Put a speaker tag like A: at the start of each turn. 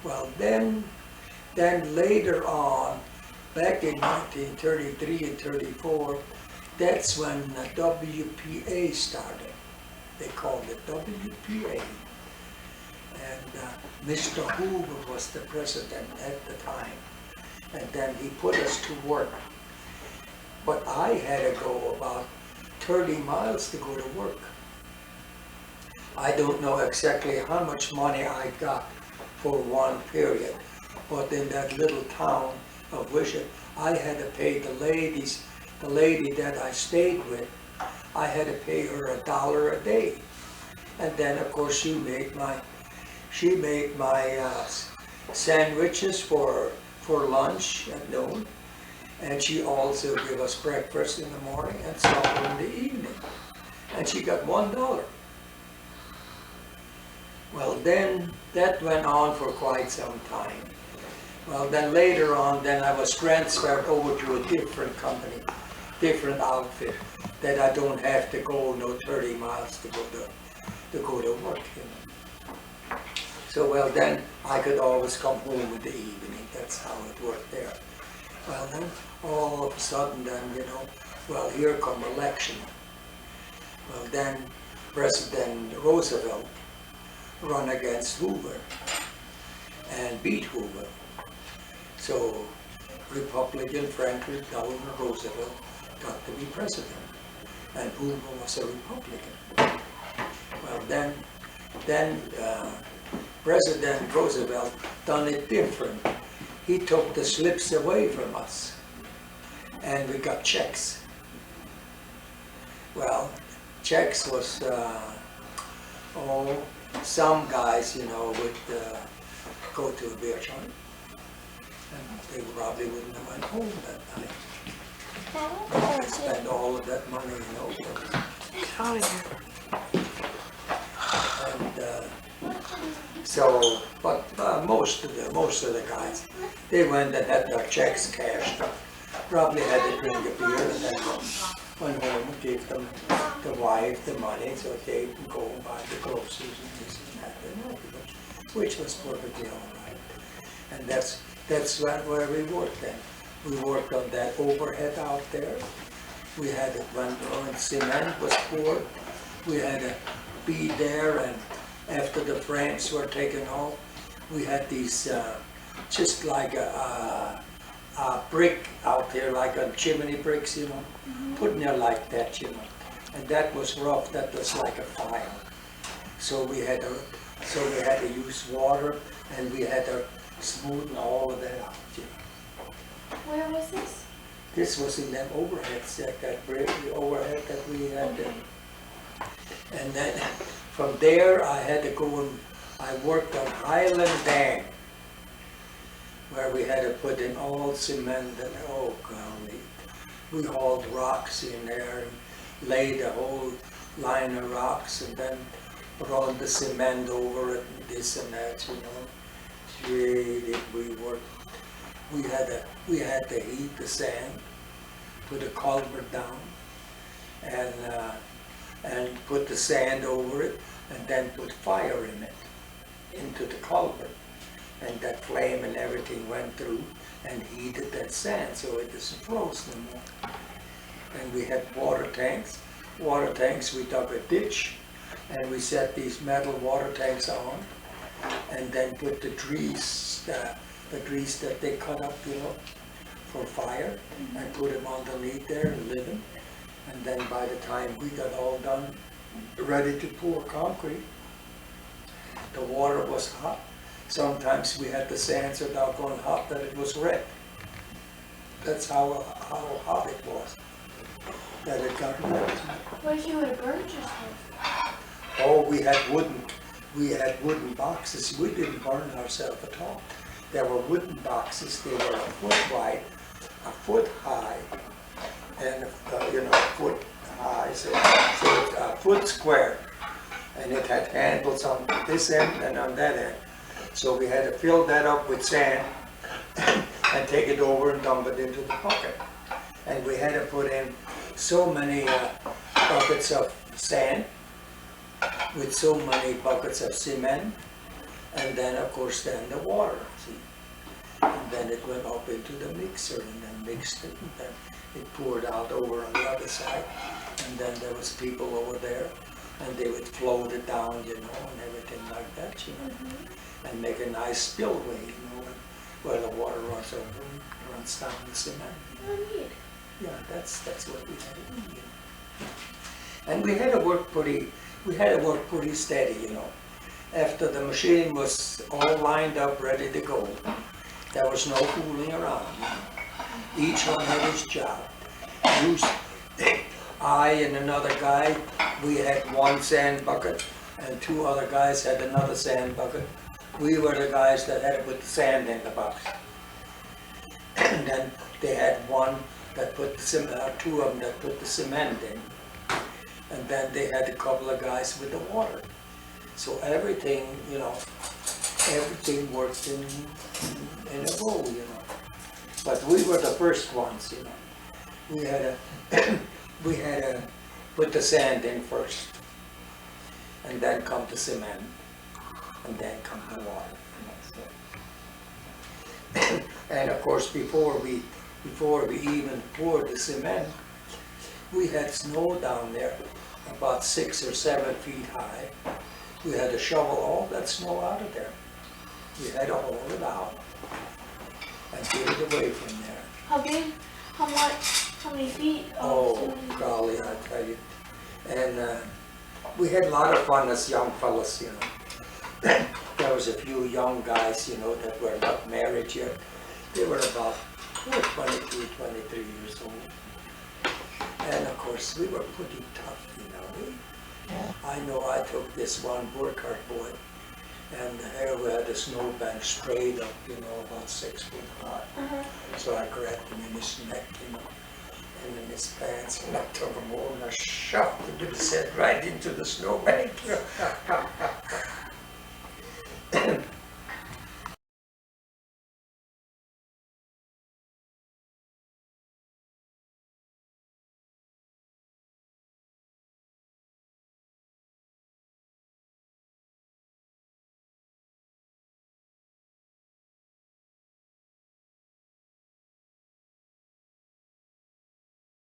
A: Well, then later on, back in 1933 and 34, that's when the WPA started. They called it WPA. And Mr. Hoover was the president at the time. And then he put us to work. But I had to go about 30 miles to go to work. I don't know exactly how much money I got for one period, but in that little town of Wishek, I had to pay the lady that I stayed with, I had to pay her $1 a day. And then of course she made my sandwiches for lunch at noon, and she also gave us breakfast in the morning and supper in the evening. And she got $1. Well, then that went on for quite some time. Well, then later on, then I was transferred over to a different company, different outfit, that I don't have to go no 30 miles to go to work, you know. So, well, then I could always come home in the evening. That's how it worked there. Well, then all of a sudden, then, you know, well, here come election. Well, then President Roosevelt run against Hoover and beat Hoover. So Republican Franklin Delano Roosevelt got to be president, and Hoover was a Republican. Well, then President Roosevelt done it different. He took the slips away from us, and we got checks. Well, checks was some guys, you know, would go to a beer joint, and they probably wouldn't have went home that night. They spent all of that money, you know. And so, but most of the guys, they went and had their checks cashed. Probably had to drink a beer and then went home and gave them the wife the money so they could go and buy the groceries and this and that, you know, which was perfectly all right. And that's where we worked then. We worked on that overhead out there. We had it when cement was poured. We had to be there, and after the frames were taken off, we had these just like a brick out there, like on chimney bricks, you know, putting there like that, you know. And that was rough. That was like a fire. So we had to use water, and we had to smoothen all of that out, you know.
B: Where was this?
A: This was in that overhead set, that brick, the overhead that we had there. And then from there, I had to go and I worked on Highland Dam, where we had to put in all cement and, oh golly, we hauled rocks in there and laid a whole line of rocks and then put all the cement over it and this and that, you know. Gee, did we work. We had to heat the sand, put a culvert down, and put the sand over it, and then put fire in it, into the culvert. And that flame and everything went through and heated that sand so it doesn't froze no more. And we had water tanks. Water tanks, we dug a ditch and we set these metal water tanks on and then put the grease that they cut up, you know, for fire, and put them underneath there and lit them. And then by the time we got all done, ready to pour concrete, the water was hot. Sometimes we had the sand so doggone hot that it was red. That's how hot it was, that it got red.
B: What if you would have burned yourself?
A: Oh, we had wooden boxes. We didn't burn ourselves at all. There were wooden boxes. They were a foot wide, a foot high, and a foot high, so a foot square. And it had handles on this end and on that end. So we had to fill that up with sand and take it over and dump it into the bucket. And we had to put in so many buckets of sand with so many buckets of cement And then, of course, then the water, see. And then it went up into the mixer and then mixed it, and then it poured out over on the other side. And then there was people over there, and they would float it down, you know, and everything like that, you know, and make a nice spillway, you know, where the water runs over and runs down the cement.
B: Oh, neat.
A: Yeah, that's what we had to do, you know. And we had to work pretty steady, you know. After the machine was all lined up, ready to go, there was no fooling around, you know. Each one had his job. I and another guy, we had one sand bucket, and two other guys had another sand bucket. We were the guys that had to put the sand in the box. And then they had one that put the cement, two of them that put the cement in. And then they had a couple of guys with the water. So everything, you know, everything worked in a row, you know. But we were the first ones, you know. We had to put the sand in first, and then come the cement, and then come the water. And of course, before we even poured the cement, we had snow down there, about 6 or 7 feet high. We had to shovel all that snow out of there. We had to haul it out and get it away from there.
B: How big? How many feet?
A: Oh, golly, I tell you. And we had a lot of fun as young fellas, you know. There was a few young guys, you know, that were not married yet. They were about 22, 23 years old. And of course, we were pretty tough, you know. I know I took this one Burkhardt boy, and here we had a snowbank straight up, you know, about 6 foot high. So I grabbed him in his neck, you know, and in his pants, and I took him over and I shoved him with his head right into the snowbank.